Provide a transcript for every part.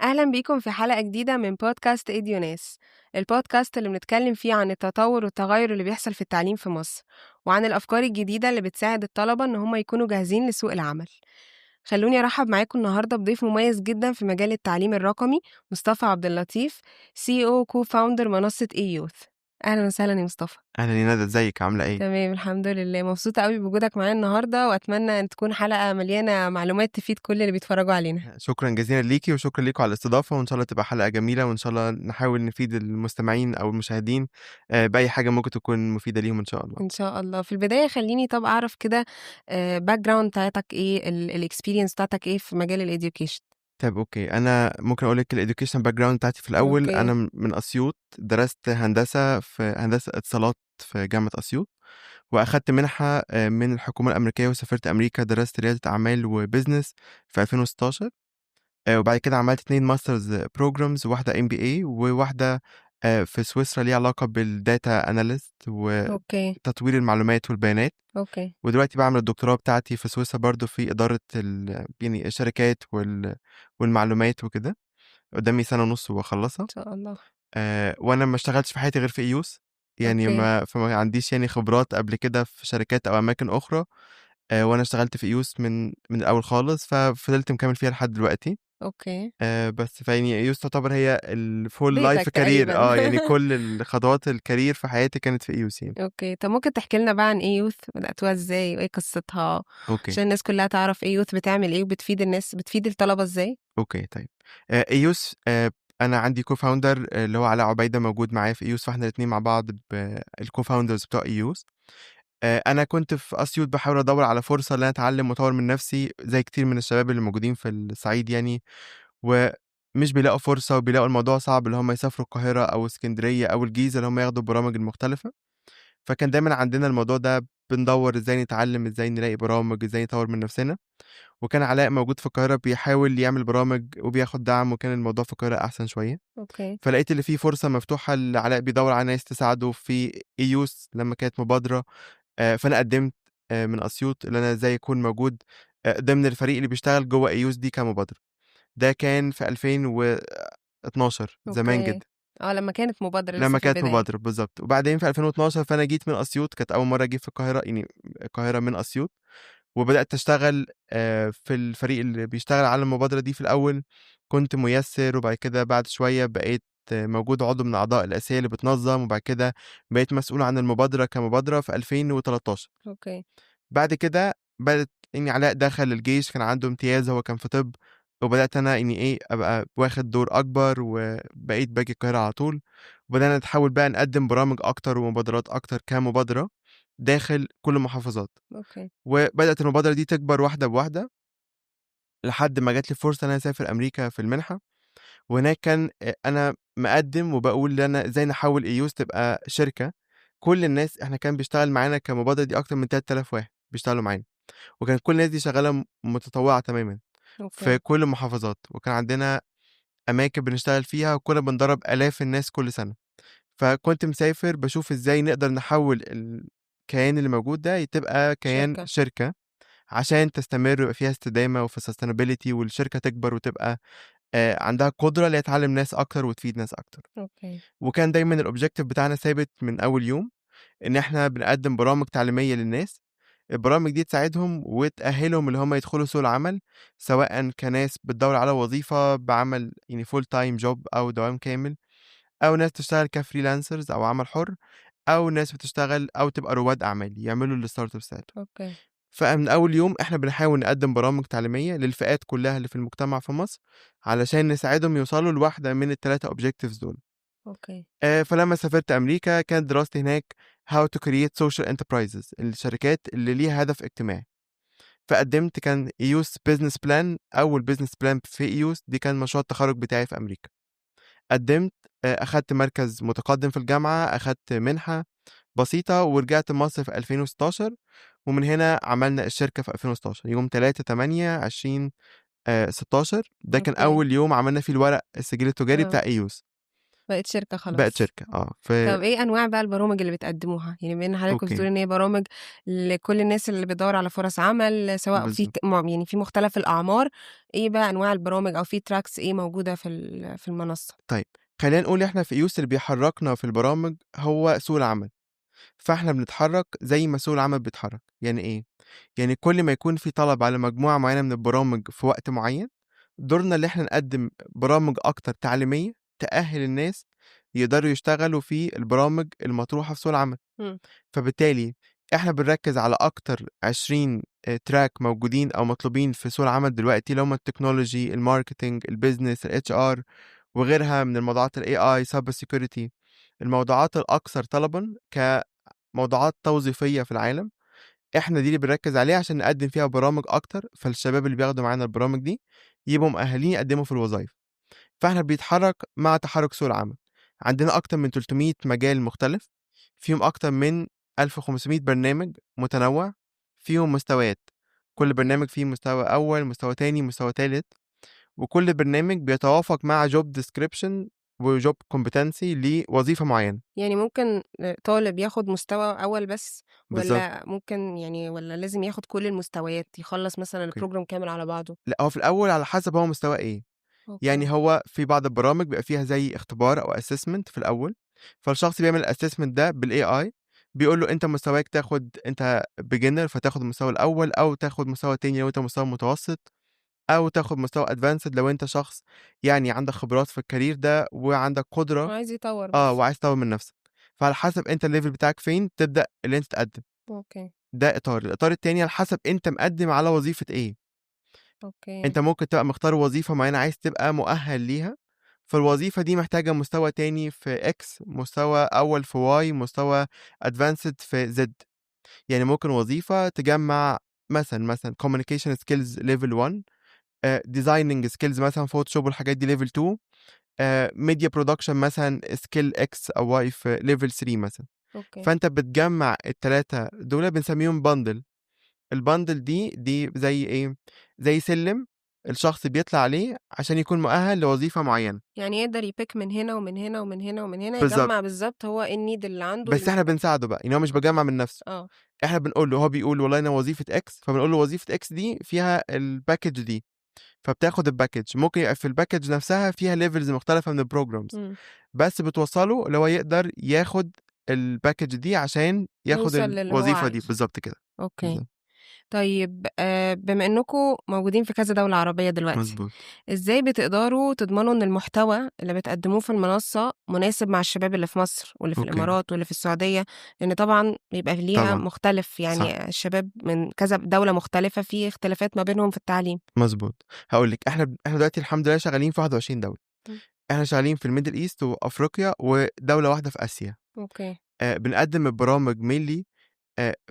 أهلا بيكم في حلقة جديدة من بودكاست إيديوناس. البودكاست اللي بنتكلم فيه عن التطور والتغير اللي بيحصل في التعليم في مصر، وعن الأفكار الجديدة اللي بتساعد الطلبة إن هم يكونوا جاهزين لسوق العمل. خلوني أرحب معاكم النهاردة بضيف مميز جدا في مجال التعليم الرقمي، مصطفى عبد اللطيف، CEO كو فاوندر منصة يوث. أهلا وسهلا يا مصطفى. اهلا يا ندى، ازيك؟ عامله ايه؟ تمام الحمد لله، مبسوطة قوي بوجودك معانا النهاردة، وأتمنى أن تكون حلقة مليانة معلومات تفيد كل اللي بيتفرجوا علينا. شكرا جزيلا ليكي وشكرا ليكم على الاستضافه، وان شاء الله تبقى حلقه جميله، وان شاء الله نحاول نفيد المستمعين او المشاهدين باي حاجه ممكن تكون مفيده ليهم ان شاء الله. إن شاء الله. في البداية خلّيني أعرف كده background بتاعتك إيه، الexperience بتاعتك إيه في مجال الeducation؟ طيب اوكي، انا ممكن اقول لك الاديوكيشن باك جراوند بتاعتي في الاول. أوكي، انا من اسيوط، درست هندسه في هندسه اتصالات في جامعه اسيوط، واخدت منحه من الحكومه الامريكيه وسافرت امريكا، درست رياده اعمال وبزنس في 2016. وبعد كده عملت 2 ماسترز بروجرامز، واحدة MBA وواحدة في سويسرا ليها علاقة بالداتا اناليست أوكي، وتطوير المعلومات والبيانات. أوكي، ودلوقتي بعمل الدكتوراه بتاعتي في سويسرا برضو في إدارة يعني الشركات والمعلومات وكده. قدامي سنة ونص إن وأخلصها. شاء الله. وأنا ما اشتغلتش في حياتي غير في إيوس، يعني أوكي، فما عنديش يعني خبرات قبل كده في شركات أو أماكن أخرى. وأنا اشتغلت في إيوس من الأول خالص، ففضلت مكمل فيها لحد دلوقتي. أوكي. بس فيعني يوست تعتبر هي الفول بيتك لايف كارير، تقريبًا. يعني كل الخطوات الكارير في حياتي كانت في ايوس يعني. أوكي، طب ممكن تحكي لنا بقى عن إيه youth؟ بدأتوها إزاي وإيه قصتها؟ اوكي عشان الناس كلها تعرف إيه youth بتعمل إيه وبتفيد الناس، بتفيد الطلبة إزاي؟ اوكي طيب. ايوس، انا عندي كو فاوندر اللي هو علاء عبيده موجود معايا في ايوس، فاحنا الاثنين مع بعض الكو فاوندرز بتوع ايوس. انا كنت في اسيوط بحاول ادور على فرصه ان انا اتعلم واطور من نفسي زي كتير من الشباب اللي موجودين في الصعيد يعني، ومش بيلاقوا فرصه وبيلاقوا الموضوع صعب اللي هم يسافروا القاهره او اسكندريه او الجيزه اللي هم ياخدوا البرامج المختلفه. فكان دايمًا عندنا الموضوع ده بندوّر إزاي نتعلّم، إزاي نلاقي برامج، إزاي نطوّر من نَفْسنا. وكان علاء موجود في القاهرة بيحاول يعمل برامج وبياخد دعم، وكان الموضوع في القاهرة أحسن شوية. أوكي، فلقيت اللي في فرصة مفتوحة علاء بيدوّر على ناس تساعده في إيوس لمّا كانت مبادرة. فأنا قدّمت من أسيوط اللي أنا إزاي أكون موجود ضمن الفريق اللي بيشتغل جوّه إيوس دي كمبادرة. ده كان في 2012 زمان أوكي. جدًا. لمّا كانت مبادرة لسه لمّا في كانت البداية. مبادرة بالضبط. وبعدين في 2012 فأنا جيت من أسيوط، كانت أول مرّة أجي في القاهرة، يعني القاهرة من أسيوط. وبدأت أشتغل في الفريق اللي بيشتغل على المبادرة دي في الأول. كنت مُيسِّر، وبعد كده بعد شوية بقيت موجود عضو من الأعضاء الأساسية اللي بتنظّم، وبعد كده بقيت مسؤول عن المبادرة كمبادرة في 2013. أوكي، بعد كده بدأت إني علاء دخل الجيش، كان عنده امتياز، هو كان في طِب. وبدأت أنا إني إيه، أبقى واخد دور أكبر، وبقيت باجي القاهرة على طول. وبدأنا نحاول بقى نقدّم برامج أكتر ومبادرات أكتر كمبادرة داخل كل المحافظات. أوكي، وبدأت المبادرة دي تكبر واحدة بواحدة، لحد ما جات لي فرصة إن أنا أسافر أمريكا في المنحة. وهناك كان أنا مقدّم وباقول إن أنا إزاي نحوّل إيوس تبقى شركة. كل الناس إحنا كان بيشتغل معانا كمبادرة دي أكتر من 3000 واحد بيشتغلوا معانا، وكانت كل الناس دي شغّالة متطوعة تمامًا في أوكي، كل المحافظات، وكان عندنا أماكن بنشتغل فيها، وكنا بندرّب آلاف الناس كل سنة. فكنت مسافر باشوف إزاي نقدر نحوّل الكيان اللي موجود ده تبقى كيان شركة، شركة، عشان تستمر ويبقى فيها استدامة وفي sustainability والشركة تكبر وتبقى عندها قدرة إن هي تعلّم ناس أكتر وتفيد ناس أكتر. أوكي، وكان دايمًا الobjective بتاعنا ثابت من أول يوم، إن إحنا بنقدّم برامج تعليمية للناس. البرامج دي تساعدهم وتأهّلهم اللي هم يدخلوا سوق العمل، سواءً كناس بتدوّر على وظيفة بعمل يعني full time job أو دوام كامل، أو ناس تشتغل كfreelancers أو عمل حُر، أو ناس بتشتغل أو تبقى رواد أعمال يعملوا الstartups بتاعتهم. أوكي، فمن أول يوم إحنا بنحاول نقدّم برامج تعليمية للفئات كلّها اللي في المجتمع في مصر، علشان نساعدهم يوصلوا لواحدة من ال3 objectives دول. أوكي، فلمّا سافرت أمريكا كانت دراستي هناك how to create social enterprises، الشركات اللي ليها هدف اجتماعي. فقدّمت كان EOS business plan، أول business plan في EOS دي كان مشروع التخرُّج بتاعي في أمريكا. قدّمت، أخدت مركز متقدّم في الجامعة، أخدت منحة بسيطة، ورجعت مصر في 2016. ومن هنا عملنا الشركة في 2016 يوم 3/8/2016. ده كان أوكي، أول يوم عملنا فيه الورق السجل التجاري آه. بتاع إيوس. بقت شركة بقت خلاص. شركة طب إيه أنواع بقى البرامج اللي بتقدموها؟ يعني بما إن حضرتك كنت أوكي، بتقول إن هي برامج لكل الناس اللي بتدور على فرص عمل، سواء في بالضبط. يعني في مختلف الأعمار، إيه بقى أنواع البرامج أو في تراكس إيه موجودة في المنصة؟ طيب خلّينا نقول إحنا في إيوس اللي بيحرّكنا في البرامج هو سوق العمل، فإحنا بنتحرّك زي ما سوق العمل بيتحرّك. يعني إيه؟ يعني كل ما يكون في طلب على مجموعة معيّنة من البرامج في وقت معيّن، دورنا اللي إحنا نقدّم برامج أكتر تعليمية تأهِّل الناس يقدروا يشتغلوا في البرامج المطروحة في سوق العمل. إمم. فبالتالي إحنا بنركّز على أكتر 20 track موجودين أو مطلوبين في سوق العمل دلوقتي اللي هم التكنولوجي، الmarketing، الbusiness، الHR وغيرها من الموضوعات الAI cyber security، الموضوعات الأكثر طلبًا كموضوعات توظيفية في العالم. إحنا دي اللي بنركّز عليها عشان نقدّم فيها برامج أكتر، فالشباب اللي بياخدوا معانا البرامج دي يبقوا مؤهلين يقدّموا في الوظايف. فإحنا بيتحرك مع تحرُّك سوق العمل. عندنا أكتر من 300 مجال مختلف، فيهم أكتر من 1500 برنامج متنوع، فيهم مستويات، كل أوكي. برنامج فيه مستوى أول، مستوى تاني، مستوى تالت، وكل برنامج بيتوافق مع job description وjob competency لوظيفة معيّنة. يعني ممكن طالب ياخد مستوى أول بس، بالضبط، والّا ممكن يعني والّا لازم ياخد كل المستويات، يخلّص مثلًا أوكي. الprogram كامل على بعضه؟ لأ، هو في الأول على حسب هو مستواه إيه. يعني أوكي. هو في بعض البرامج بيبقى فيها زي اختبار أو assessment في الأول، فالشخص بيعمل الassessment ده بالAI، بيقول له أنت مستواك أنت beginner فتاخد المستوى الأول، أو تاخد مستوى تاني لو أنت مستوى متوسط، أو تاخد مستوى advanced لو أنت شخص يعني عندك خبرات في الcareer ده وعندك قدرة وعايز يطوّر بس. وعايز تطوّر من نفسك. فعلى حسب أنت الlevel بتاعك فين تبدأ اللي أنت تقدّم. أوكي. ده إطار، الإطار التاني على حسب أنت مقدّم على وظيفة إيه. أوكي. أنت ممكن تبقى مختار وظيفة معيّنة عايز تبقى مؤهل ليها، فالوظيفة دي محتاجة مستوى تاني في X، مستوى أول في Y، مستوى advanced في Z. يعني ممكن وظيفة تجمّع مثلًا communication skills level 1، designing skills مثلًا photoshop والحاجات دي level 2، media production مثلًا skill X أو Y في level 3 مثلًا. أوكي. فأنت بتجمّع ال3 دُول بنسميهم bundle. الbundle دي زي إيه، زي سلِّم الشخص بيطلع عليه عشان يكون مؤهل لوظيفة معيّنة. يعني يقدر يpick من هنا ومن هنا ومن هنا ومن هنا، بالضبط. يجمّع بالضبط هو إيه الneed اللي عنده بس إحنا ويمشّيه. بنساعده بقى، يعني هو مش بيجمّع من نَفْسه، آه. إحنا بنقول له، هو بيقول والله أنا وظيفة X، فبنقول له وظيفة X دي فيها الpackage دي، فبتاخد الpackage. ممكن يبقى في الpackage نَفْسها فيها levels مختلفة من الprograms، إمم. بس بتوصّله اللي هو يقدر ياخد الpackage دي عشان ياخد يوصل للي هو الوظيفة دي، عايزه. بالضبط كده. أوكي. بالضبط، طيب بما إنكم موجودين في كذا دولة عربية دلوقتي، مضبوط، إزاي بتقدروا تضمنوا إن المحتوى اللي بتقدموه في المنصة مناسب مع الشباب اللي في مصر واللي في أوكي، الإمارات واللي في السعودية؟ لأن طبعًا بيبقى ليها طبعًا، مختلف، صح. يعني الشباب من كذا دولة مختلفة في اختلافات ما بينهم في التعليم. مضبوط. هاقول لِك، إحنا دلوقتي الحمد لله شغالين في 21 دولة. إمم. إحنا شغالين في الMiddle East وأفريقيا ودولة واحدة في آسيا. أوكي. بنقدّم البرامج mainly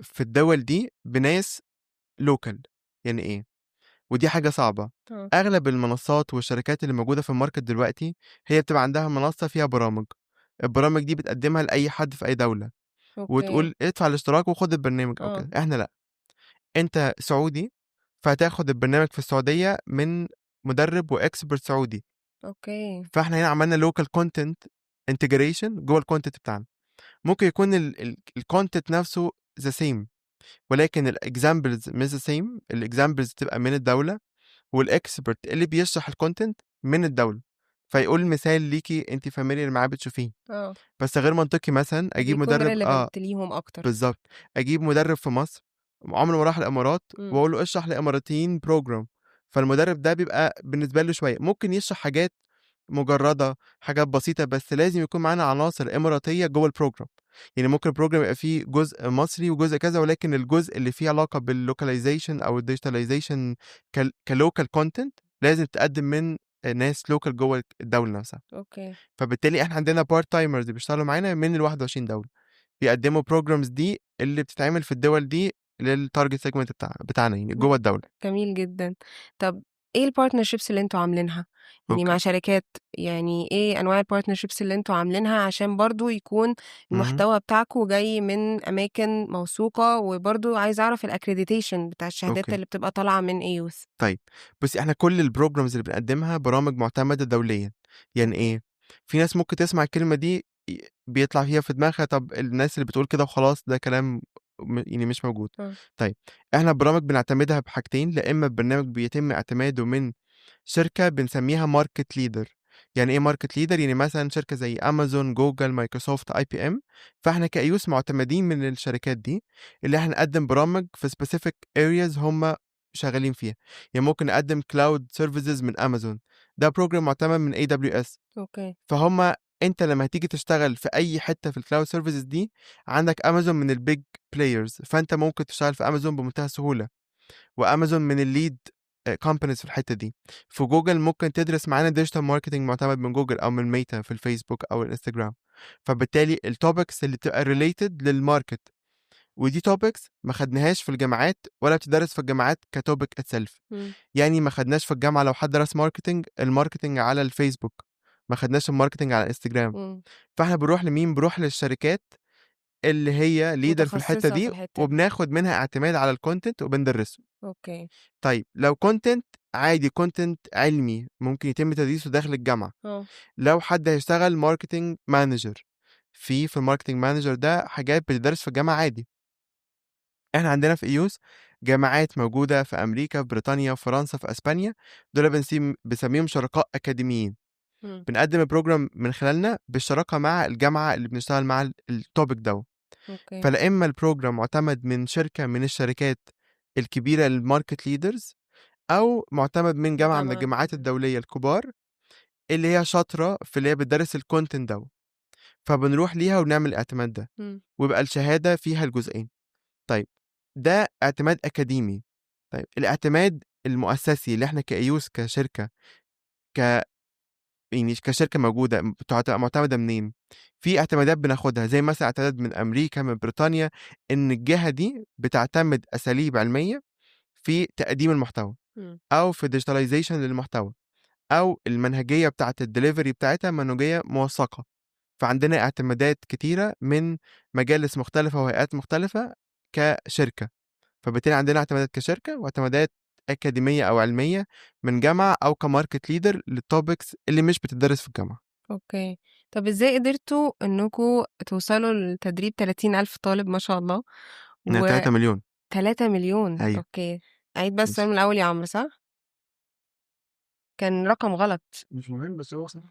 في الدول دي بناس local. يعني إيه؟ ودي حاجة صعبة. آه. أغلب المنصات والشركات اللي موجودة في الmarket دلوقتي، هي بتبقى عندها منصة فيها برامج. البرامج دي بتقدّمها لأي حد في أي دولة، أوكي. وتقول ادفع الاشتراك وخُد البرنامج أو آه. كده. إحنا لأ، أنت سعودي، فهتاخد البرنامج في السعودية من مدرب وexpert سعودي. أوكي. فإحنا هنا عملنا local content integration جوّه الcontent بتاعنا. ممكن يكون الcontent نفسه the same، ولكن الexamples مش the same. الexamples تبقى من الدولة، والexpert اللي بيشرح الcontent من الدولة، فيقول مثال ليكِ أنتِ familiar معاه بتشوفيه. آه. بس غير منطقي مثلًا أجيب فبيكون مدرب relevant ليهم أكتر. بالضبط، أجيب مدرب في مصر عمره ما راح الإمارات إمم. وأقول له اشرح لإماراتيين program، فالمدرب ده بيبقى بالنسبة له شوية، ممكن يشرح حاجات مجردة، حاجات بسيطة، بس لازم يكون معانا عناصر إماراتية جوّه الprogram. يعني ممكن الprogram يبقى فيه جزء مصري وجزء كذا، ولكن الجزء اللي فيه علاقة بالlocalization أو الdigitalization كlocal content لازم تتقدم من ناس local جوّه الدولة نفسها. أوكي. فبالتالي إحنا عندنا part timers بيشتغلوا معانا من ال21 دولة، بيقدموا programs دي اللي بتتعمل في الدول دي للtarget segment بتاعنا يعني إمم. جوّه الدولة. جميل جدًا. طب إيه الpartnerships اللي أنتم عاملينها؟ يعني أوكي. مع شركات، يعني إيه أنواع الpartnerships اللي أنتم عاملينها عشان برضه يكون اهم. المحتوى بتاعكم جاي من أماكن موثوقة، وبرضه عايزة أعرف الaccreditation بتاع الشهادات أوكي. اللي بتبقى طالعة من AYouth. طيب بُصّي، إحنا كل الprograms اللي بنقدّمها برامج مُعتمدة دوليًا. يعني أوكي. إيه؟ في ناس ممكن تسمع الكلمة دي بيطلع فيها في دماغها طب الناس اللي بتقول كده وخلاص ده كلام يعني مش موجود. آه. طيب احنا البرامج بنعتمدها بحاجتين، لا اما البرنامج بيتم اعتماده من شركة بنسميها ماركت ليدر. يعني ايه ماركت ليدر؟ يعني مثلا شركة زي امازون، جوجل، مايكروسوفت، اي بي ام. فاحنا كايوس معتمدين من الشركات دي اللي احنا نقدم برامج في specific areas هم شغالين فيها. يعني ممكن نقدم كلاود سيرفيسز من امازون، ده بروجرام معتمد من اي دبليو اس. أوكي. فهم انت لما هتيجي تشتغل في اي حته في الكلاود سيرفيسز دي، عندك امازون من البيج بلايرز، فانت ممكن تشتغل في امازون بمنتهى السهوله، وامازون من الليد كومبانيز في الحته دي. في جوجل ممكن تدرس معانا ديجيتال ماركتنج معتمد من جوجل او من ميتا في الفيسبوك او الانستجرام. فبالتالي التوبكس اللي بتبقى ريليتد للماركت، ودي توبكس ما خدناهاش في الجامعات ولا بتدرس في الجامعات كتوبك اتسلف. إمم. يعني ما خدناش في الجامعه لو حد درس ماركتنج، الماركتنج على الفيسبوك، ما خدناش الماركتنج على الانستجرام. إمم. فاحنا بنروح لمين؟ بنروح للشركات اللي هي ليدر في الحتة متخصصة في دي، الحتة دي. وبناخد منها اعتماد على الكونتنت وبندرسه. أوكي. طيب لو كونتنت عادي، كونتنت علمي ممكن يتم تدريسه داخل الجامعة. آه. لو حد هيشتغل ماركتنج مانجر، في الماركتنج مانجر ده حاجات بتدرس في الجامعة عادي. احنا عندنا في ايوس جامعات موجودة في امريكا، في بريطانيا، في فرنسا، في اسبانيا. دول بنسميهم شركاء اكاديميين. إمم. بنقدم البروجرام من خلالنا بالشراكة مع الجامعة اللي بنشتغل مع التوبيك ده. أوكي. فلا اما البروجرام معتمد من شركة من الشركات الكبيرة الماركت ليدرز، او معتمد من جامعة من الجامعة الجامعات الكبيرة. الدولية الكبار اللي هي شاطرة في اللي هي بتدرس الكونتنت ده. فبنروح ليها ونعمل الاعتماد ده، إمم. ويبقى الشهادة فيها الجزئين. طيب ده اعتماد أكاديمي. طيب الاعتماد المؤسسي اللي احنا كأيوس كشركة، ك يعني كشركة موجودة بتبقى معتمدة منين؟ في اعتمادات بناخدها زي مثلا اعتماد من أمريكا، من بريطانيا، إن الجهة دي بتعتمد أساليب علمية في تقديم المحتوى، إمم. أو في digitalization للمحتوى، أو المنهجية بتاعة الدليفري بتاعتها منهجية موثقة. فعندنا اعتمادات كتيرة من مجالس مختلفة وهيئات مختلفة كشركة. فبالتالي عندنا اعتمادات كشركة واعتمادات أكاديمية أو علمية من جامعة أو كماركت ليدر للتوبكس اللي مش بتدرس في الجامعة. أوكي. طب إزاي قدرتوا إنكم توصلوا لتدريب 30,000 طالب ما شاء الله، إنها 3 مليون. و3.000.000؟ أيوه. أوكي. أعيد بس السؤال ماشي. من الأول يا عمرو، صح؟ كان رقم غلط. مش مهم بس هو صح.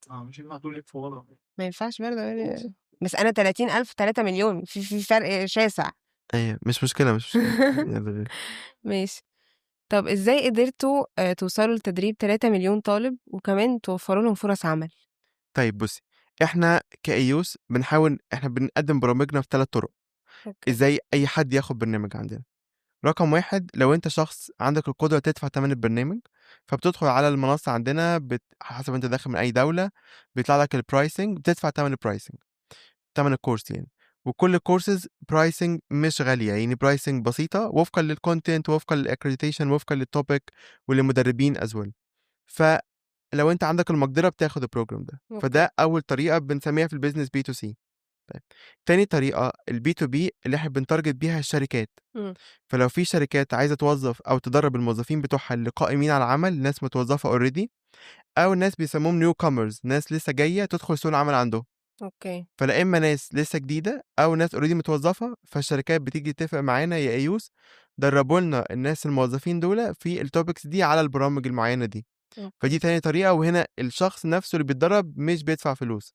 مش ينفع تقول لك في غلط. ما ينفعش برضه هو أقول صح. بس أنا 30,000 3.000.000 في فرق شاسع. أيوه مش مشكلة، مش مشكلة. يلا غير. ماشي. طب إزاي قدرتوا توصلوا لتدريب 3.000.000 طالب وكمان توفّروا لهم فرص عمل؟ طيب بُصّي، إحنا كإيوس بنحاول إحنا بنقدّم برامجنا في 3 طُرق، أوكي. إزاي أي حد ياخُد برنامج عندنا. رقم 1، لو أنت شخص عندك القدرة تدفع تَمَن البرنامج، فبتدخُل على المنصة عندنا حسب أنت داخل من أي دولة، بيطلع لك الpricing، بتدفع تَمَن الpricing، تَمَن الcourse يعني. وكل الcourses pricing مش غالية، يعني pricing بسيطة وفقًا للcontent، وفقًا للaccreditation، وفقًا للtopic وللمدربين as well. فلو أنت عندك المقدرة بتاخد الprogram ده، أوكي. فده أول طريقة بنسميها في الbusiness B2C. طيب، تاني طريقة الB2B اللي إحنا بنتارجت بيها الشركات. إمم. فلو في شركات عايزة توظّف أو تدرّب الموظفين بتوعها اللي قائمين على العمل، ناس متوظّفة already، أو ناس بيسموهم newcomers، ناس لسه جاية تدخل سوق العمل عندهم. أوكي. فلا إما ناس لسه جديدة أو ناس already متوظّفة، فالشركات بتيجي تتفق معانا يا أيوس درّبوا لنا الناس الموظفين دُولة في الtopics دي على البرامج المعيّنة دي. فدي أوكي. تاني طريقة، وهنا الشخص نفسه اللي بيتدرّب مش بيدفع فلوس.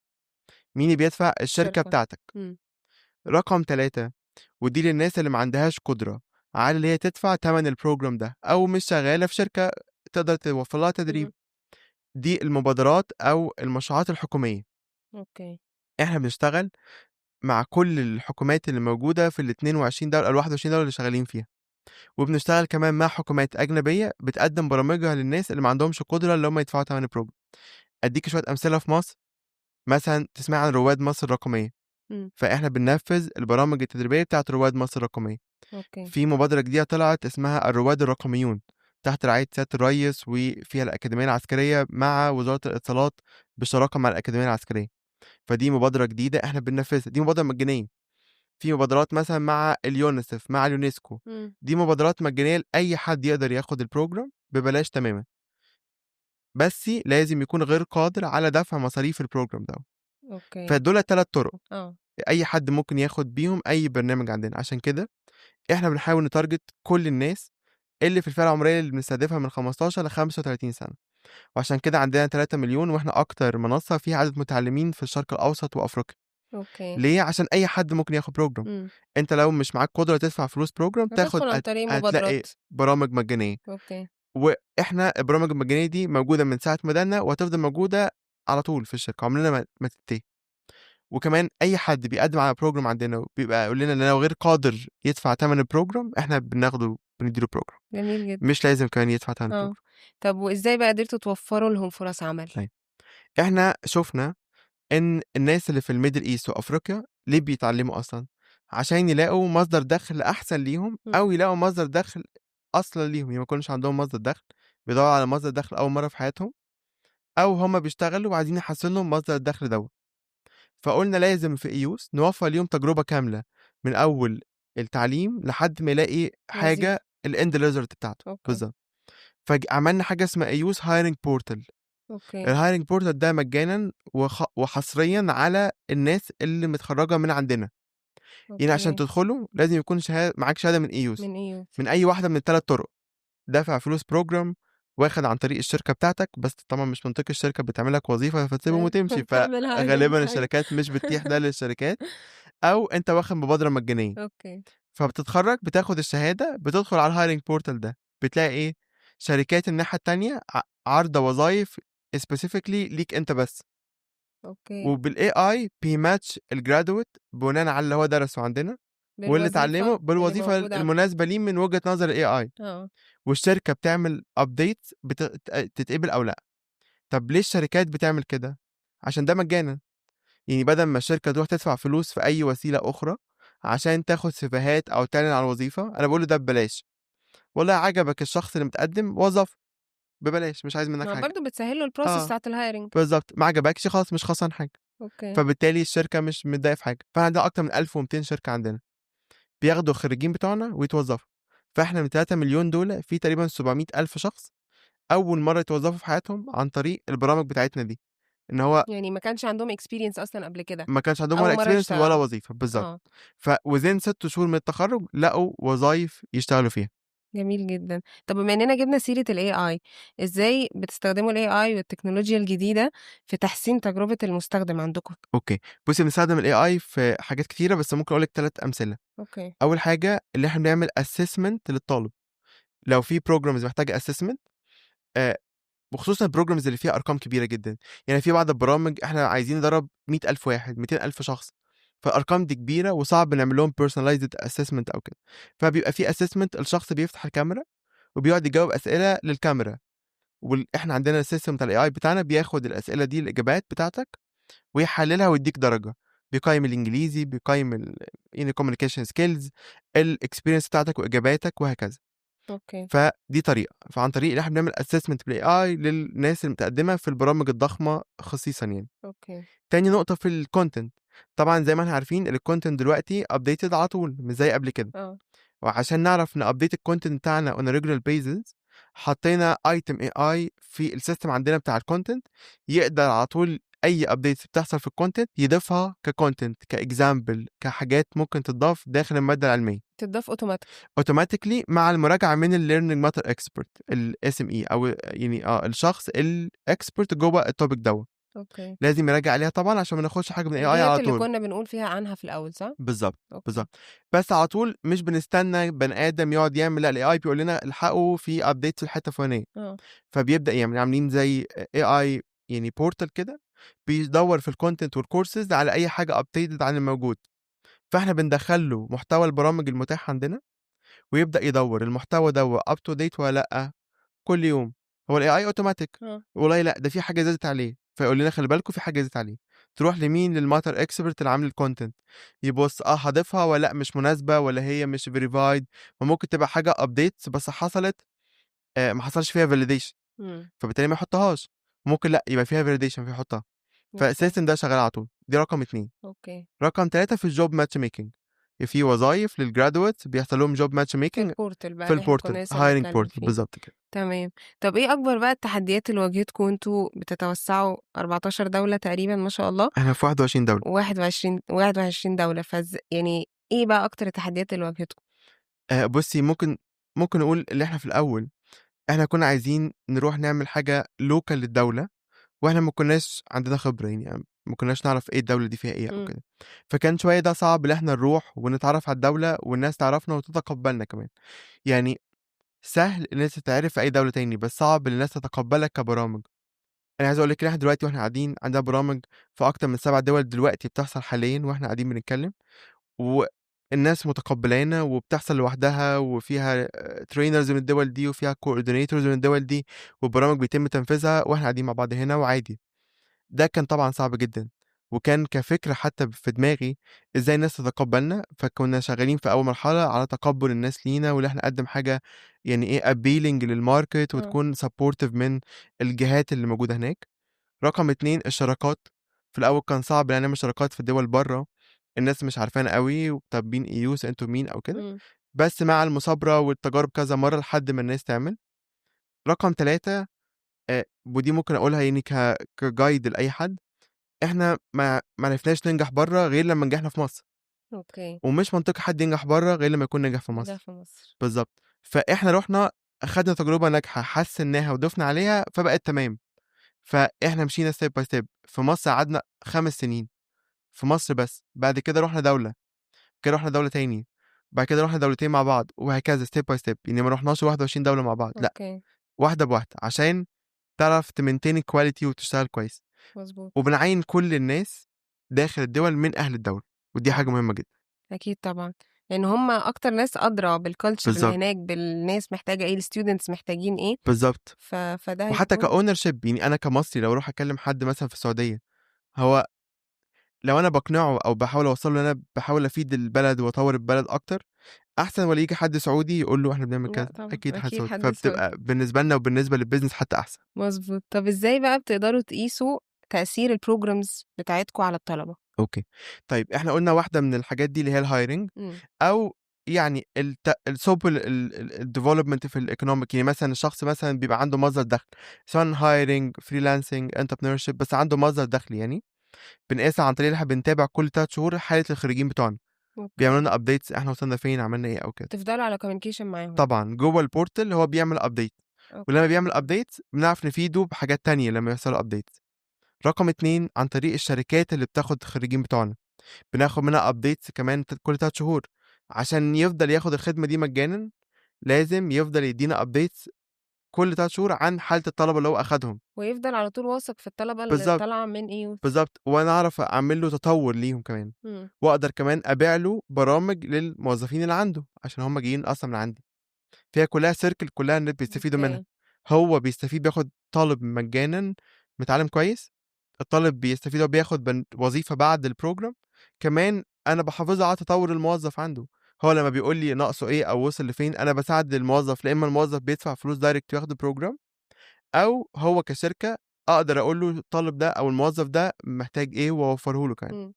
مين اللي بيدفع؟ الشركة الشركة. بتاعتك. إمم. رقم 3، ودي للناس اللي ما عندهاش قدرة على اللي هي تدفع تمن الprogram ده، أو مش شغالة في شركة تقدر توفّر لها تدريب. اهم. دي المبادرات أو المشروعات الحكومية. أوكي. إحنا بنشتغل مع كل الحكومات اللي موجودة في ال22 دولة أو ال21 دولة اللي شغالين فيها، وبنشتغل كمان مع حكومات أجنبية بتقدّم برامجها للناس اللي ما عندهمش قدرة اللي هم يدفعوا تمن الprogram. أدّيكِ شوية أمثلة في مصر، مثلًا تسمعي عن رواد مصر الرقمية. إمم. فإحنا بننفّذ البرامج التدريبية بتاعة رواد مصر الرقمية. أوكي. في مبادرة جديدة طلعت اسمها الرواد الرقميون، تحت رعاية سيادة الريس، وفيها الأكاديمية العسكرية مع وزارة الاتصالات بالشراكة مع الأكاديمية العسكرية. فدي مبادرة جديدة إحنا بننفذها، دي مبادرة مجانية. في مبادرات مثلًا مع اليونيسف، مع اليونسكو، إمم. دي مبادرات مجانية لأي حد يقدر ياخد الprogram ببلاش تمامًا. بس لازم يكون غير قادر على دفع مصاريف البروجرام ده. أوكي. فدول 3 طرق آه. أي حد ممكن ياخد بيهم أي برنامج عندنا. عشان كده إحنا بنحاول نتارجت كل الناس اللي في الفئة العمرية اللي بنستهدفها من 15 ل35 سنة. وعشان كده عندنا 3 مليون، وإحنا أكتر منصة فيها عدد متعلمين في الشرق الأوسط وأفريقيا. أوكي. ليه؟ عشان أي حد ممكن ياخد بروجرام. إمم. أنت لو مش معاك قدرة تدفع فلوس بروجرام هتدخل عن طريق هتلاقي مبادرات. برامج مجانية. أوكي. وإحنا البرامج المجانية دي موجودة من ساعة ما بدأنا وهتفضل موجودة على طول في الشركة، عمرنا ما تنتهي. وكمان أي حد بيقدم على بروجرام عندنا وبيبقى يقول لنا إن لو غير قادر يدفع تمن البروجرام، إحنا بنديله بروجرام. جميل جدًا. مش لازم كمان يدفع تمن آه. البروجرام. طب وإزاي بقى قدرتوا توفّروا لهم فرص عمل؟ طيب، إحنا شُفنا إن الناس اللي في الMiddle East وأفريقيا ليه بيتعلموا أصلًا؟ عشان يلاقوا مصدر دخل أحسن ليهم، إمم. أو يلاقوا مصدر دخل أصلًا ليهم، يعني ما يكونش عندهم مصدر دخل، بيدوّروا على مصدر دخل أول مرّة في حياتهم، أو هُم بيشتغلوا وعايزين يحسّنوا لهم مصدر الدخل دوّة. فقُلنا لازم في إيوس نوفّر ليهم تجربة كاملة من أول التعليم لحد ما يلاقي وظيفة. حاجة الend result بتاعته. أوكي. بالضبط. عملنا حاجة اسمها إيوس hiring portal. أوكي. الhiring portal ده مجانًا وحصريًا على الناس اللي متخرّجة من عندنا. يعني عشان أوكي. تدخله لازم يكون معاك شهادة من إيوس، من إيوه. من أي واحدة من ال3 طرق، دافع فلوس program، واخد عن طريق الشركة بتاعتك، بس طبعًا مش منطقي الشركة بتعمل لك وظيفة فتسيبهم وتمشي، تعمل فغالبًا hiring. أيوه. الشركات مش بتتيح ده للشركات، أو أنت واخد مبادرة مجانية. أوكي. فبتتخرّج، بتاخد الشهادة، بتدخل على الhiring portal ده، بتلاقي إيه، شركات الناحية التانية عارضة وظايف specifically ليك أنت بس. أوكي. وبالAI بيmatch الgraduate بناءً على اللي هو درسه عندنا، واللي اتعلمه بالوظيفة اللي بالوظيفة موجودة على المناسبة ليه من وجهة نظر الAI. آه. والشركة بتعمل updates تتقبل أو لأ. طب ليه الشركات بتعمل كده؟ عشان ده مجانًا. يعني بدل ما الشركة تروح تدفع فلوس في أي وسيلة أخرى عشان تاخد سيفيهات أو تعلن عن وظيفة، أنا باقول له ده ببلاش. والله عجبك الشخص اللي متقدم وظّفه ببلاش، مش عايز منك ما حاجة. برضه بتسهّل له الprocess آه، بتاعة الhiring. بالضبط. ما عجبكش خلاص مش خسران حاجة. أوكي. فبالتالي الشركة مش متضايقة في حاجة. فإحنا عندنا أكتر من 1200 شركة عندنا، بياخدوا الخريجين بتوعنا ويتوظّفوا. فإحنا من 3 مليون دول في تقريبًا 700,000 شخص أول مرّة يتوظّفوا في حياتهم عن طريق البرامج بتاعتنا دي. إن هو يعني ما كانش عندهم experience أصلًا قبل كده، ما كانش عندهم أول ولا مرّة experience ولا يشتغلوا. وظيفة. بالضبط. آه. within 6 شهور من التخرُّج لقوا وظايف يشتغلوا فيها. جميل جدًا. طب بما إننا جبنا سيرة الAI، إزاي بتستخدموا الAI والتكنولوجيا الجديدة في تحسين تجربة المستخدم عندكم؟ أوكي. بُصّي، بنستخدم الAI في حاجات كتيرة، بس ممكن أقول لِك 3 أمثلة. أوكي. أول حاجة اللي إحنا بنعمل assessment للطالب. لو في programs محتاجة assessment، آآ وخصوصًا الprograms اللي فيها أرقام كبيرة جدًا. يعني في بعض البرامج إحنا عايزين ندرّب 100,000 واحد، 200,000 شخص، فالأرقام دي كبيرة وصعب نعمل لهم personalized assessment أو كده. فبيبقى في assessment الشخص بيفتح الكاميرا وبيقعد يجاوب أسئلة للكاميرا. إحنا عندنا الsystem بتاع الAI بتاعنا بياخد الأسئلة دي الإجابات بتاعتك ويحللها ويدّيك درجة. بيقيّم الإنجليزي، بيقيّم يعني communication skills، الexperience بتاعتك وإجاباتك وهكذا. أوكي. فدي طريقة. فعن طريق إن إحنا بنعمل assessment بالAI للناس المتقدمة في البرامج الضخمة خصيصًا يعني. أوكي. تاني نقطة في الcontent. طبعًا زي ما إحنا عارفين الcontent دلوقتي updated على طول مش زي قبل كده. آه. وعشان نعرف نupdate الcontent بتاعنا on a regular basis، حطينا item AI في الsystem عندنا بتاع الcontent، يقدر على طول أي updates بتحصل في الcontent يضيفها كcontent، كexample، كحاجات ممكن تتضاف داخل المادة العلمية تتضاف automatic. automatically مع المراجعة من الlearning matter expert الSME، أو يعني الشخص الexpert جوّه الtopic دوّة. أوكي. لازم يراجع عليها طبعًا عشان ما ناخدش حاجة من الAI ديّة على اللي طول. كنا بنقول فيها عنها في الأول، صح؟ بالضبط. أوكي. بالضبط. بس على طول مش بنستنى بني آدم يقعد يعمل، لأ الAI بيقول لنا الحقوا في update في الحتة الفلانية، آه. فبيبدأ يعمل. عاملين زي AI يعني portal كده، بيدوّر في الcontent والcourses على أي حاجة updated عن الموجود. فإحنا بندخّل له محتوى البرامج المتاحة عندنا، ويبدأ يدوّر المحتوى دوّة up to date والّا لأ كل يوم. هو الAI automatic، آه. والله لأ ده في حاجة زادت عليه، فيقول لنا خلي بالكم في حاجة زادت عليه. تروح لمين؟ للmatter expert اللي عامل الcontent، يبُص هاضيفها والّا لأ مش مناسبة والّا هي مش verified. وممكن تبقى حاجة updates بس حصلت ما حصلش فيها validation، إمم. فبالتالي ما يحطهاش. ممكن لأ يبقى فيها validation فيحطها. أوكي. فالsystem ده شغال على طول. دي رقم 2. أوكي. رقم 3 في الjob matchmaking. في وظايف للgraduates بيحصل لهم job في matchmaking البورتال بقى في اللي إحنا الportal كنا لسه hiring بنتكلم portal فيه. بالضبط كده. تمام. طب إيه أكبر بقى التحديات اللي واجهتكم وأنتم بتتوسّعوا 14 دولة تقريبًا ما شاء الله، إحنا في 21 دولة. 21 دولة، يعني إيه بقى أكتر التحديات اللي واجهتكم؟ بُصّي ممكن نقول اللي إحنا في الأول إحنا كنا عايزين نروح نعمل حاجة local للدولة، وإحنا ما كناش عندنا خبرة يعني ما كناش نعرف إيه الدولة دي فيها إيه أو إمم. كده، فكان شوية ده صعب إن إحنا نروح ونتعرف على الدولة والناس تعرفنا وتتقبلنا كمان، يعني سهل إن أنت تتعرف في أي دولة تاني، بس صعب إن الناس تتقبلك كبرامج. أنا عايز أقول لِك إن إحنا دلوقتي وإحنا قاعدين عندنا برامج في أكتر من 7 دول دلوقتي بتحصل حاليًا وإحنا قاعدين بنتكلم، والناس متقبلانا وبتحصل لوحدها وفيها trainers من الدول دي وفيها coordinators من الدول دي، والبرامج بيتم تنفيذها وإحنا قاعدين مع بعض هنا وعادي. ده كان طبعًا صعب جدًا، وكان كفكرة حتى في دماغي إزاي الناس تتقبّلنا، فكنا شغالين في أول مرحلة على تقبُّل الناس لينا، وإن إحنا نقدّم حاجة يعني إيه appealing للmarket آه. وتكون supportive من الجهات اللي موجودة هناك. رقم 2 الشراكات، في الأول كان صعب إن إحنا نعمل شراكات في دول برّه، الناس مش عارفانا أوي، طَب مين إيوس، أنتم مين أو كده، إمم. بس مع المثابرة والتجارب كذا مرّة لحد ما الناس تعمل. رقم 3 ودي ممكن أقولها يعني كguide لأي حد، إحنا ما عرفناش ننجح برّه غير لمّا نجحنا في مصر، أوكي. ومش منطقي حد ينجح برّه غير لمّا يكون نجح في نجح مصر، في مصر. بالضبط. فإحنا رُحنا أخدنا تجربة ناجحة، حسّناها وضفنا عليها فبقت تمام، فإحنا مشينا step by step. في مصر قعدنا 5 سنين، في مصر بس، بعد كده رُحنا دولة، كده رُحنا دولة تاني، بعد كده رُحنا دولتين مع بعض، وهكذا step by step، يعني ما رُحناش 21 دولة مع بعض، لأ، أوكي. واحدة بواحدة، عشان تعرف تmaintain الquality وتشتغل كويس. مضبوط. وبنعيّن كل الناس داخل الدول من أهل الدولة، ودي حاجة مهمة جدًا. أكيد طبعًا، لإن هُم أكتر ناس أدرى بالculture اللي بالضبط، هناك، بالناس محتاجة إيه، الstudents محتاجين إيه، بالضبط. فده وحتى هيكون كownership يعني أنا كمصري لو أروح أكلم حد مثلًا في السعودية، هو لو أنا باقنعه أو باحاول أوصّل له إن أنا باحاول أفيد البلد وأطوّر البلد أكتر، أحسن والّا ييجي حد سعودي يقول له إحنا بنعمل لأ كذا، طبعًا، أكيد حد أكيد سعودي، حد سعودي. فبتبقى بالنسبة لنا وبالنسبة للbusiness حتى أحسن. مضبوط. طب إزاي بقى بتقدروا تقيسوا تأثير الprograms بتاعتكم على الطلبة؟ أوكي. طيب إحنا قُلنا واحدة من الحاجات دي اللي هي الhiring إمم. أو يعني السُبل الdevelopment في الeconomic، يعني مثلًا الشخص مثلًا بيبقى عنده مصدر دخل، سواء hiring freelancing entrepreneurship، بس عنده مصدر دخل يعني، بنقيسها عن طريق إن إحنا بنتابع كل 3 شهور حالة الخريجين بتوعنا، بيعملوا أوكي. لنا updates إحنا وصلنا فين، عملنا إيه أو كده. تفضلوا على communication معاهم. طبعًا جوّه الportal هو بيعمل update، ولمّا أوكي. بيعمل updates بنعرف نفيده بحاجات تانية لمّا يحصل updates. رقم 2 عن طريق الشركات اللي بتاخد الخريجين بتوعنا. بناخد منها updates كمان كل 3 شهور، عشان يفضل ياخد الخدمة دي مجانًا، لازم يفضل يدّينا updates كل 3 شهور عن حالة الطلبة اللي هو أخدهم. ويفضل على طول واثق في الطلبة اللي بالضبط، طالعة من EOS. بالضبط، وأنا أعرف أعمل له تطوّر ليهم كمان، إمم. وأقدر كمان أبيع له برامج للموظفين اللي عنده، عشان هم جايين أصلًا من عندي، فهي كلّها circle كلّها الناس بيستفيدوا منها، أوكي. هو بيستفيد بياخد طالب مجانًا متعلّم كويس، الطالب بيستفيد هو بياخد وظيفة بعد الprogram، كمان أنا باحافظ له على تطوّر الموظف عنده، هو لمّا بيقول لي ناقصه إيه أو وصل لفين، أنا باساعد الموظف، لا إمّا الموظف بيدفع فلوس direct وياخد الprogram، أو هو كشركة أقدر أقول له الطالب ده أو الموظف ده محتاج إيه وأوفّره له كمان. إمم.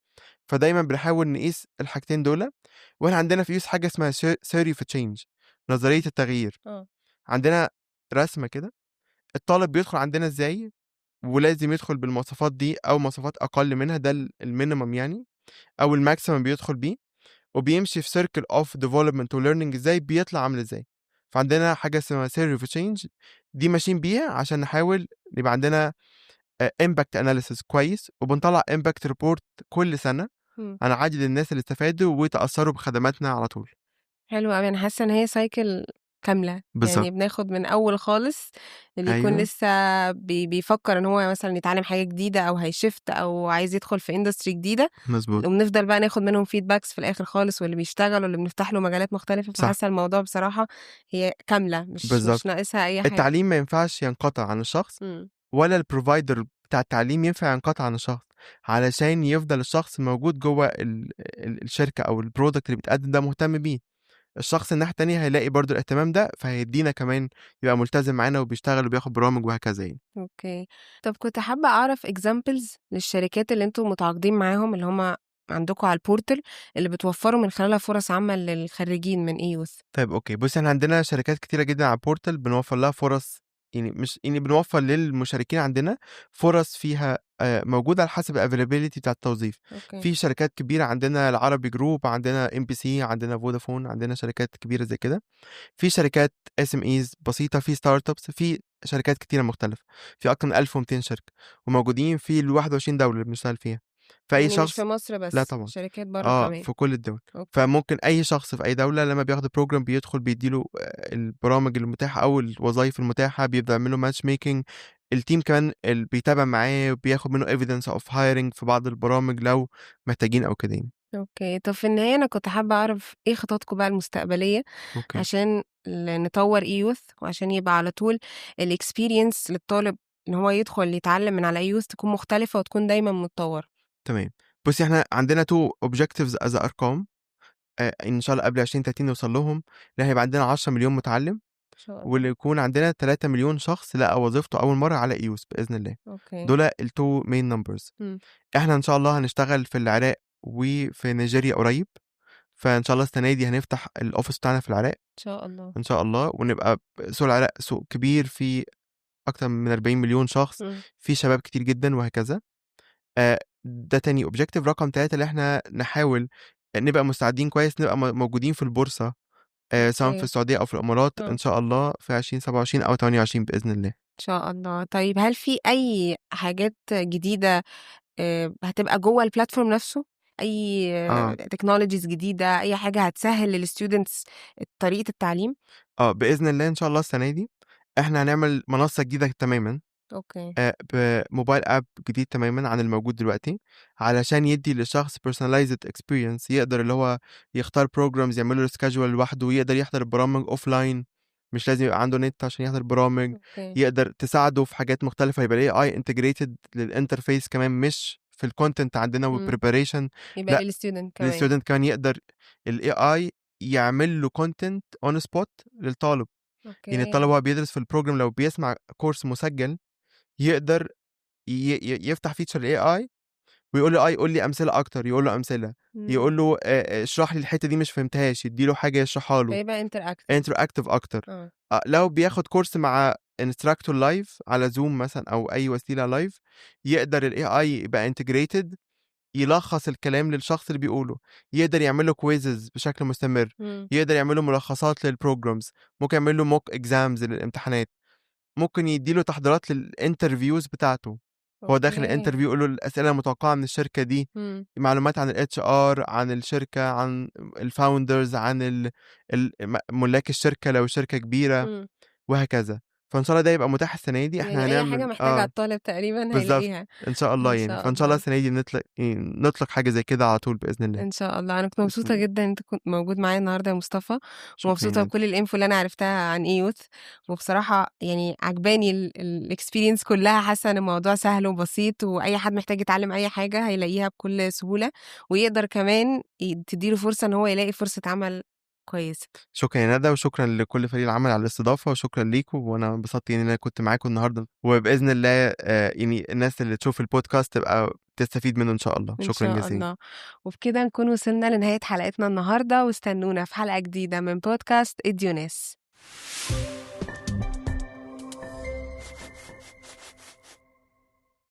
فدايمًا بنحاول نقيس الحاجتين دُولة، وإحنا عندنا في حاجة اسمها theory of change، نظرية التغيير. آه. عندنا رسمة كده، الطالب بيدخل عندنا إزاي، ولازم يدخل بالمواصفات دي أو مواصفات أقل منها، ده الminimum يعني أو الmaximum بيدخل بيه، وبيمشي في circle of development وlearning إزاي، بيطلع عامل إزاي. فعندنا حاجة اسمها theory of change، دي ماشيين بيها عشان نحاول يبقى عندنا impact analysis كويس، وبنطلّع impact report كل سنة إمم. عن عدد الناس اللي استفادوا وتأثّروا بخدماتنا على طول. حلو أوي، أنا حاسة إن هي cycle كاملة، بالضبط، يعني بناخد من أول خالص اللي يكون أيوه، لسه بيفكّر إن هو مثلًا يتعلّم حاجة جديدة أو هيshift أو عايز يدخل في industry جديدة، مضبوط، وبنفضل بقى ناخد منهم feedbacks في الآخر خالص، واللي بيشتغل واللي بنفتح له مجالات مختلفة، صح، فحاسة الموضوع بصراحة هي كاملة، مش بالضبط. ناقصها أي حاجة. التعليم ما ينفعش ينقطع عن الشخص، إمم. ولا الprovider بتاع التعليم ينفع ينقطع عن الشخص، علشان يفضل الشخص موجود جوّه الشركة أو الproduct اللي بيتقدّم ده مهتم بيه. الشخص الناحية التانية هيلاقي برضه الاهتمام ده، فهيدّينا كمان يبقى ملتزم معانا وبيشتغل وبياخد برامج وهكذا يعني. أوكي. طب كنت حابة أعرف examples للشركات اللي أنتم متعاقدين معاهم، اللي هم عندكم على البورتل اللي بتوفروا من خلالها فرص عمل للخريجين من ايوث؟ طيب اوكي، بصي احنا عندنا شركات كتيره جدا على البورتال بنوفر لها فرص، يعني مش يعني بنوفر للمشاركين عندنا فرص فيها موجوده على حسب الافيلابيلتي بتاع التوظيف. اوكي. في شركات كبيره عندنا العربي جروب، عندنا ام بي سي، عندنا فودافون، عندنا شركات كبيره زي كده. في شركات اس ام ايز بسيطه، في ستارت ابس، في شركات كتيره مختلفه، في اكتر من 1200 شركه وموجودين في ال 21 دوله اللي بنشتغل فيها. فاي يعني مش في شخص. مصر لا بس، طبعا. شركات بره كمان؟ في كل الدول. اوكي. فممكن اي شخص في اي دوله لما بياخد البروجرام بيدخل بيديله البرامج المتاحه او الوظائف المتاحه، بيبدا يعمل له ماتش ميكنج. التيم كمان اللي بيتابع معاه وبياخد منه evidence of hiring في بعض البرامج لو محتاجين او كده يعني. اوكي، طب في النهاية انا كنت حابة اعرف ايه خططكم بقى المستقبلية اوكي عشان نطور ايوث، وعشان يبقى على طول الاكسبيرينس للطالب ان هو يدخل يتعلم من على ايوث تكون مختلفة وتكون دايما متطور. تمام. بصي احنا عندنا تو objectives as ارقام، ان شاء الله قبل 2030 نوصل لهم. اللي هيبقى عندنا 10 مليون متعلم، ان شاء واللي الله. يكون عندنا 3 مليون شخص لقى وظيفته اول مره على ايوس باذن الله. اوكي. دول التو مين نمبرز. مم. احنا ان شاء الله هنشتغل في العراق وفي نيجيريا قريب، فان شاء الله السنه دي هنفتح الاوفيس بتاعنا في العراق ان شاء الله. ان شاء الله، ونبقى سوق العراق سوق كبير فيه اكتر من 40 مليون شخص، مم. فيه شباب كتير جدا وهكذا. ده تاني اوبجيكتيف. رقم 3 اللي احنا نحاول نبقى مستعدين كويس، نبقى موجودين في البورصة، سواء في اوكي. السعودية أو في الإمارات إن شاء الله في 2027 أو 28 بإذن الله. ان شاء الله. طيب هل في اي حاجات جديدة هتبقى جوه البلاتفورم نفسه؟ اي اه تكنولوجيز جديدة، اي حاجة هتسهل للستودنتس طريقة التعليم؟ بإذن الله إن شاء الله السنة دي احنا هنعمل منصة جديدة تماما، اوكي. بموبايل اب جديد تماما عن الموجود دلوقتي، علشان يدي للشخص personalized experience، يقدر اللي هو يختار programs، يعمل له schedule لوحده، ويقدر يحضر البرامج offline، مش لازم يبقى عنده نت عشان يحضر برامج. اوكي. يقدر تساعده في حاجات مختلفة، يبقى ال AI integrated للانترفيس كمان، مش في الكونتنت عندنا مم. والpreparation. يبقى لا، للستودنت كمان. للستودنت كمان يقدر ال AI يعمل له content on spot للطالب. يعني اوكي. الطالب وهو بيدرس في البروجرام لو بيسمع كورس مسجل، يقدر يفتح فيتشر الاي اي ويقول له اي قول لي امثله اكتر، يقول له امثله، يقول مم. له اشرح لي الحته دي مش فهمتهاش، يديله حاجه يشرحها له، فيبقى انتراكتيف. انتراكتيف اكتر. اه. لو بياخد كورس مع انستراكتور لايف على زوم مثلا او اي وسيله لايف، يقدر الاي اي يبقى انتجريتد، يلخص الكلام للشخص اللي بيقوله، يقدر يعمل له كويزز بشكل مستمر، مم. يقدر يعمل له ملخصات للبروجرامز، ممكن يعمل له موك اكزامز للامتحانات، ممكن يديله تحضيرات للانترفيوز بتاعته. هو داخل اوكي. الانترفيو يقول له الاسئله المتوقعه من الشركه دي، مم. معلومات عن الاتش ار، عن الشركه، عن الفاوندرز، عن ملاك الشركه لو الشركه كبيره، مم. وهكذا. فان شاء الله ده يبقى متاح السنه دي. يعني احنا اي حاجة هنعمل محتاجها الطالب تقريبا بالظبط هيلاقيها. ان شاء الله ان يعني. شاء فان شاء الله الله. السنه دي نطلق حاجه زي كده على طول باذن الله. ان شاء الله. انا كنت بسم مبسوطة الله. جدا ان انت كنت موجود معايا النهاردة يا مصطفى، شكرا يا ومبسوطة ندى. بكل الانفو اللي انا عرفتها عن ايوث. وبصراحة يعني عجباني الاكسبيرينس كلها، حاسة ان الموضوع سهل وبسيط، واي حد محتاج يتعلم اي حاجة هيلاقيها بكل سهولة، ويقدر كمان تديله فرصة ان هو يلاقي فرصة عمل كويسة. شكرا يا ندى، وشكرا لكل فريق العمل على الاستضافه، وشكرا ليكم، وانا انبسطت يعني ان انا كنت معاكم النهارده، وباذن الله يعني الناس اللي تشوف البودكاست تبقى تستفيد منه ان شاء الله. إن شكرا شاء جزيلا. الله. وبكده نكون وصلنا لنهاية حلقتنا النهاردة، واستنونا في حلقة جديدة من بودكاست إديونيس.